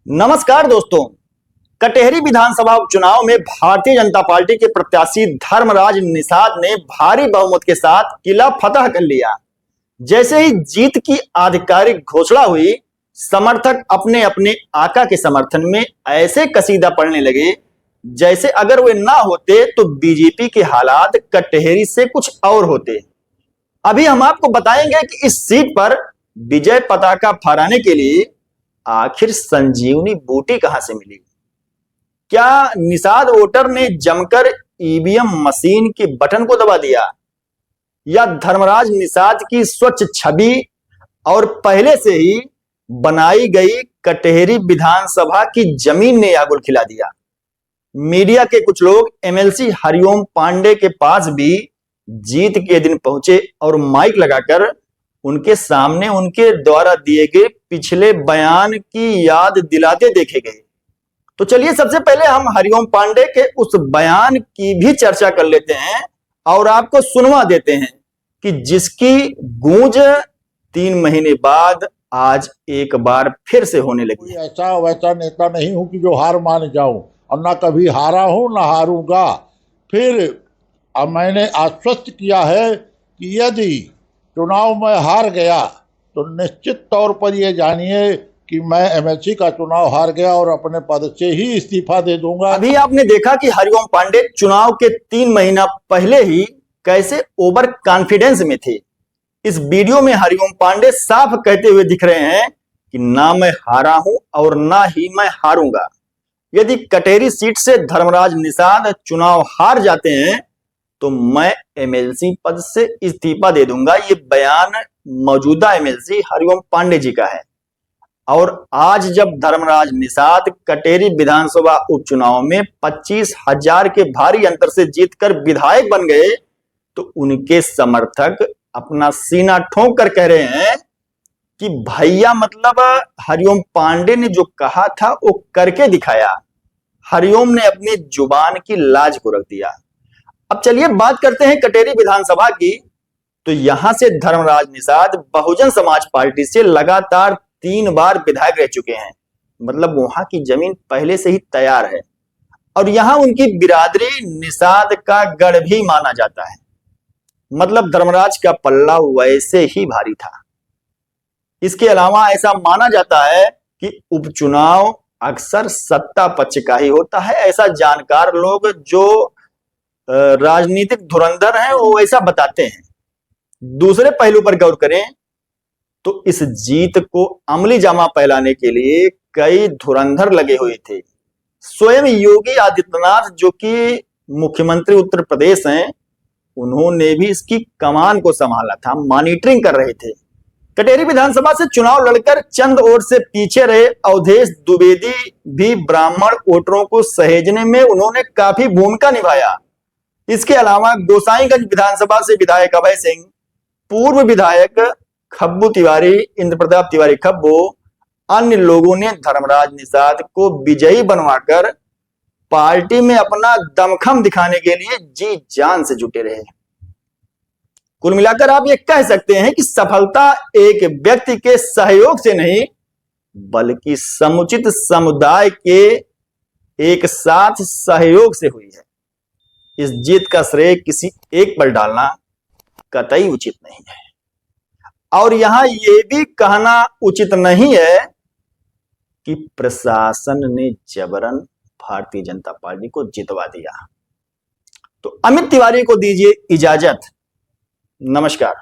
नमस्कार दोस्तों। कटेहरी विधानसभा उपचुनाव में भारतीय जनता पार्टी के प्रत्याशी धर्मराज निषाद ने भारी बहुमत के साथ किला फतह कर लिया। जैसे ही जीत की आधिकारिक घोषणा हुई, समर्थक अपने अपने आका के समर्थन में ऐसे कसीदा पढ़ने लगे जैसे अगर वे ना होते तो बीजेपी के हालात कटेहरी से कुछ और होते। अभी हम आपको बताएंगे कि इस सीट पर विजय पताका फहराने के लिए आखिर संजीवनी बूटी कहां से मिली। क्या निषाद वोटर ने जमकर ईवीएम मशीन के बटन को दबा दिया, या धर्मराज निषाद की स्वच्छ छवि और पहले से ही बनाई गई कटेहरी विधानसभा की जमीन ने आगुल खिला दिया। मीडिया के कुछ लोग एमएलसी हरिओम पांडे के पास भी जीत के दिन पहुंचे और माइक लगाकर उनके सामने उनके द्वारा दिए गए पिछले बयान की याद दिलाते देखे गए। तो चलिए सबसे पहले हम हरिओम पांडे के उस बयान की भी चर्चा कर लेते हैं और आपको सुनवा देते हैं कि जिसकी गूंज 3 महीने बाद आज एक बार फिर से होने लगी। ऐसा वैसा नेता नहीं हूं कि जो हार मान जाऊं, और ना कभी हारा हूं ना हारूंगा। फिर अब मैंने आश्वस्त किया है कि यदि चुनाव में हार गया तो निश्चित तौर पर यह जानिए कि मैं एमएलसी का चुनाव हार गया और अपने पद से ही इस्तीफा दे दूंगा। अभी आपने देखा कि हरिओम पांडे चुनाव के 3 महीना पहले ही कैसे ओवर कॉन्फिडेंस में थे। इस वीडियो में हरिओम पांडे साफ कहते हुए दिख रहे हैं कि ना मैं हारा हूं और ना ही मैं हारूंगा। यदि कटेहरी सीट से धर्मराज निषाद चुनाव हार जाते हैं तो मैं एमएलसी पद से इस्तीफा दे दूंगा। ये बयान मौजूदा एमएलसी हरिओम पांडे जी का है। और आज जब धर्मराज निषाद कटेहरी विधानसभा उपचुनाव में 25,000 के भारी अंतर से जीतकर विधायक बन गए तो उनके समर्थक अपना सीना ठोंक कर कह रहे हैं कि भैया मतलब हरिओम पांडे ने जो कहा था वो करके दिखाया। हरिओम ने अपनी जुबान की लाज को रख दिया। अब चलिए बात करते हैं कटेहरी विधानसभा की। तो यहां से धर्मराज निषाद बहुजन समाज पार्टी से लगातार 3 बार विधायक रह चुके हैं। मतलब वहां की जमीन पहले से ही तैयार है और यहां उनकी बिरादरी निषाद का गढ़ भी माना जाता है। मतलब धर्मराज का पल्ला वैसे ही भारी था। इसके अलावा ऐसा माना जाता है कि उपचुनाव अक्सर सत्ता पक्ष का ही होता है। ऐसा जानकार लोग जो राजनीतिक धुरंधर हैं वो ऐसा बताते हैं। दूसरे पहलू पर गौर करें तो इस जीत को अमली जामा पहनाने के लिए कई धुरंधर लगे हुए थे। स्वयं योगी आदित्यनाथ जो कि मुख्यमंत्री उत्तर प्रदेश हैं, उन्होंने भी इसकी कमान को संभाला था, मॉनिटरिंग कर रहे थे। कटेहरी विधानसभा से चुनाव लड़कर चंद ओर से पीछे रहे अवधेश द्विवेदी भी ब्राह्मण वोटरों को सहेजने में उन्होंने काफी भूमिका निभाया। इसके अलावा गोसाईगंज विधानसभा से विधायक अभय सिंह, पूर्व विधायक खब्बू तिवारी, इंद्र प्रताप तिवारी खब्बू, अन्य लोगों ने धर्मराज निषाद को विजयी बनवाकर पार्टी में अपना दमखम दिखाने के लिए जी जान से जुटे रहे। कुल मिलाकर आप ये कह सकते हैं कि सफलता एक व्यक्ति के सहयोग से नहीं बल्कि समुचित समुदाय के एक साथ सहयोग से हुई है। इस जीत का श्रेय किसी एक पर डालना कतई उचित नहीं है। और यहां यह भी कहना उचित नहीं है कि प्रशासन ने जबरन भारतीय जनता पार्टी को जितवा दिया। तो अमित तिवारी को दीजिए इजाजत। नमस्कार।